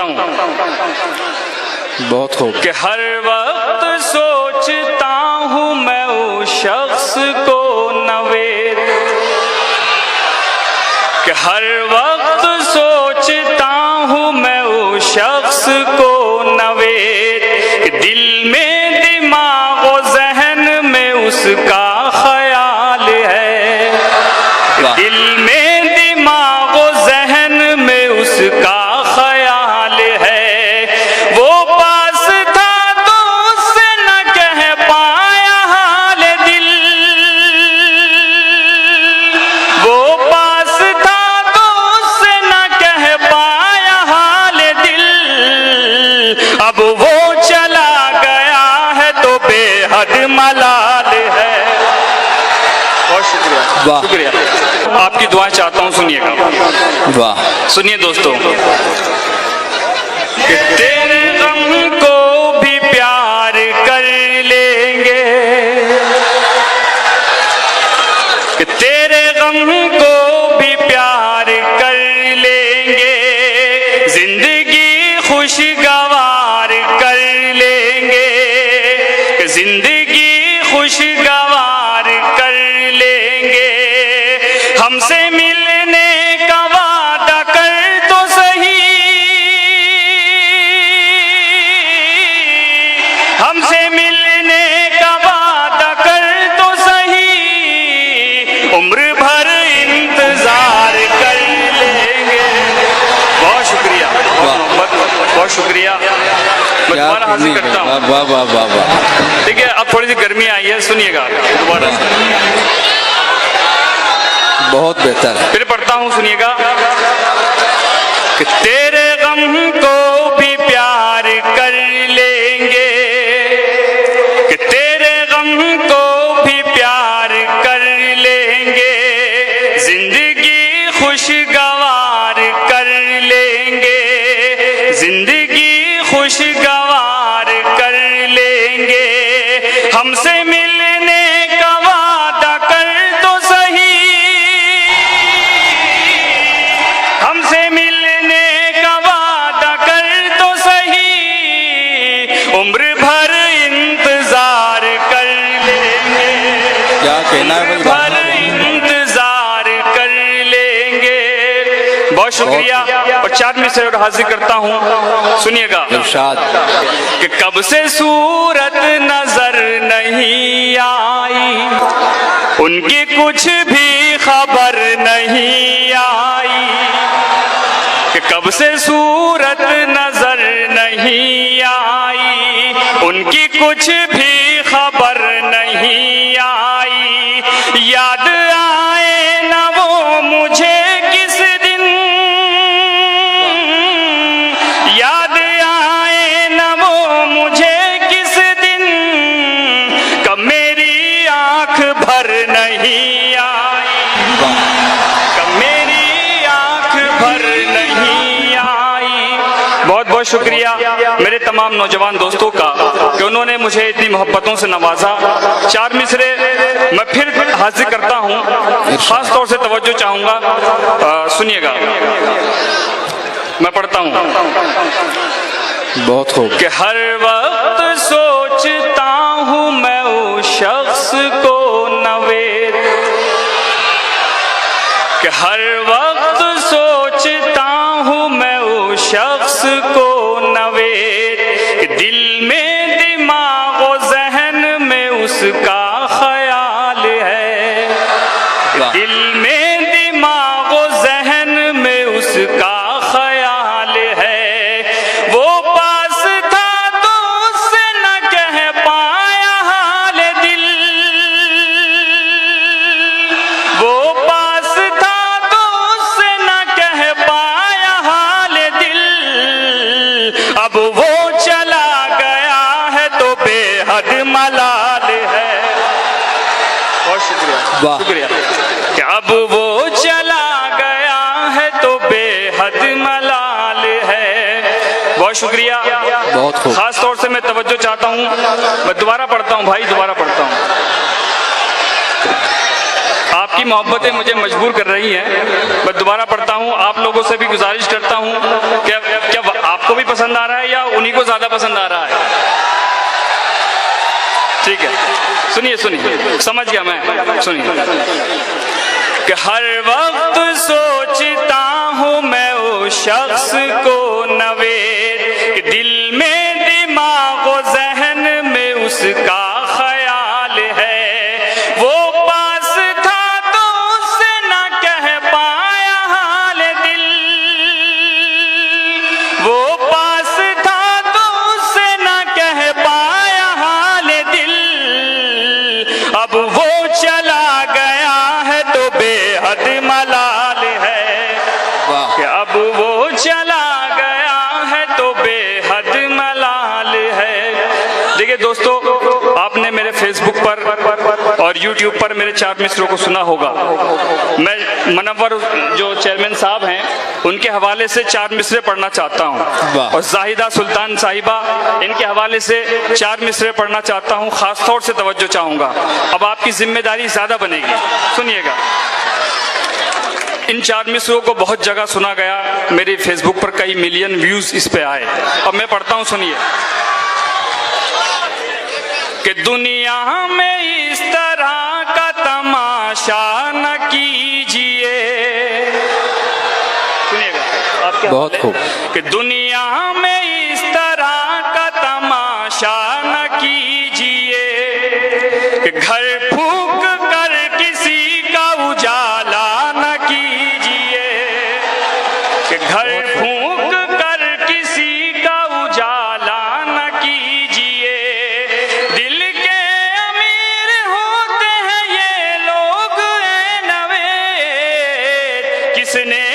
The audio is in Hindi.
हूँ। बहुत खूब। कि हर वक्त सोचता हूँ मैं उस शख्स को नवेद, कि हर वक्त सोचता हूँ मैं उस शख्स को नवेद, दिल में दिमाग और जहन में उसका ख्याल है, दिल में दिमाग और जहन में उसका ख्याल है। वो पास था तो उससे न कह पाया हाल दिल, वो पास था तो उससे न कह पाया हाल दिल, अब वो चला गया है तो बेहद मलाल है। बहुत शुक्रिया, वाह। शुक्रिया। आपकी दुआएं चाहता हूं, सुनिएगा। वाह। सुनिए दोस्तों, कि तेरे गम को भी प्यार कर लेंगे, कि तेरे गम को भी प्यार कर लेंगे, जिंदगी खुशगवार कर लेंगे, कि जिंदगी खुशगवार कर लेंगे। हमसे मिलने का वादा कर तो सही, हमसे मिलने का वादा कर तो सही, उम्र भर इंतजार कर लेंगे। बहुत शुक्रिया, बहुत शुक्रिया। मैं दोबारा हाजिर करता हूँ। वाह वाह वाह वाह। ठीक है, अब थोड़ी सी गर्मी आई है, सुनिएगा दोबारा। बहुत बेहतर। फिर पढ़ता हूँ, सुनिएगा। कि तेरे गम को भी प्यार कर लेंगे, कि तेरे गम को भी प्यार कर लेंगे, जिंदगी खुशगवार कर लेंगे, जिंदगी खुशगवार कर लेंगे। हमसे मिलने का वादा कर तो सही, हमसे मिलने का वादा कर तो सही, उम्र भर इंतजार कर लेंगे। क्या कहना है भाई? भर इंतजार कर लेंगे। बहुत शुक्रिया। और 4 मिसरे और हाजिर करता हूँ, सुनिएगा। इरशाद। कि कब से सूरत नजर नहीं आई, उनकी कुछ भी खबर नहीं आई, कि कब से सूरत नजर नहीं आई, उनकी कुछ भी खबर नहीं आई। याद आए न वो मुझे किस दिन, याद आए न वो मुझे किस दिन, कब मेरी आंख भर नहीं आई, कब मेरी आंख भर नहीं आई। बहुत बहुत शुक्रिया मेरे तमाम नौजवान दोस्तों का कि उन्होंने मुझे इतनी मोहब्बतों से नवाजा। 4 मिसरे मैं फिर हाजिर करता हूँ, खास तौर से तवज्जो चाहूंगा, सुनिएगा। मैं पढ़ता हूँ। बहुत खूब। कि हर वक्त सोचता हूँ मैं उस शख्स को नवेद, कि हर वक्त सोचता हूँ मैं उस शख्स को नवेद, दिल में दिमाग और जहन में उसका ख्याल है, दिल में दिमाग और जहन में उसका ख्याल है। वो पास था तो उससे न कह पाया हाल दिल, वो पास था तो उससे न कह पाया हाल दिल, अब वो चला गया है तो बेहद मलाल है। बहुत शुक्रिया, वाह। शुक्रिया। कि अब वो चला गया है तो बेहद मलाल है। बहुत शुक्रिया। बहुत खूब। खास तौर से मैं तवज्जो चाहता हूँ, मैं दोबारा पढ़ता हूँ भाई, दोबारा पढ़ता हूँ। आपकी मोहब्बतें मुझे मजबूर कर रही हैं, मैं दोबारा पढ़ता हूँ। आप लोगों से भी गुजारिश करता हूँ कि क्या आपको भी पसंद आ रहा है या उन्हीं को ज्यादा पसंद आ रहा है? ठीक है, सुनिए सुनिए, समझ गया मैं, सुनिए। कि हर वक्त सोचता हूँ मैं उस शख्स को नवेद, कि दिल में दिमाग और जहन में उसका ख्याल है। वो पास था तो उससे न कह पाया हाल दिल, वो पास था तो उससे न कह पाया हाल दिल। अब वो चला गया है तो बेहद मलाल है, वाह कि अब वो चला गया है तो बेहद मलाल है। देखिए दोस्तों, आपने मेरे फेसबुक पर और यूट्यूब पर मेरे 4 मिसरों को सुना होगा। मैं मनव्वर जो चेयरमैन साहब हैं उनके हवाले से 4 मिसरे पढ़ना चाहता हूँ, वाह। और जाहिदा सुल्तान साहिबा इनके हवाले से 4 मिसरे पढ़ना चाहता हूँ। खास तौर से तवज्जो चाहूँगा, अब आपकी जिम्मेदारी ज़्यादा बनेगी, सुनिएगा। इन 4 मिसरों को बहुत जगह सुना गया, मेरे फेसबुक पर कई मिलियन व्यूज इस पे आए। अब मैं पढ़ता हूं, सुनिए। कि दुनिया में इस तरह का तमाशा न कीजिए, सुनिएगा आप क्या बहुत खूब। कि दुनिया में इस तरह का तमाशा न कीजिए, कि घर फूंक कर किसी का उजाला न कीजिए, कि घर फूंक कर किसी का उजाला न कीजिए। दिल के अमीर होते हैं ये लोग, ऐ नवेद, किसने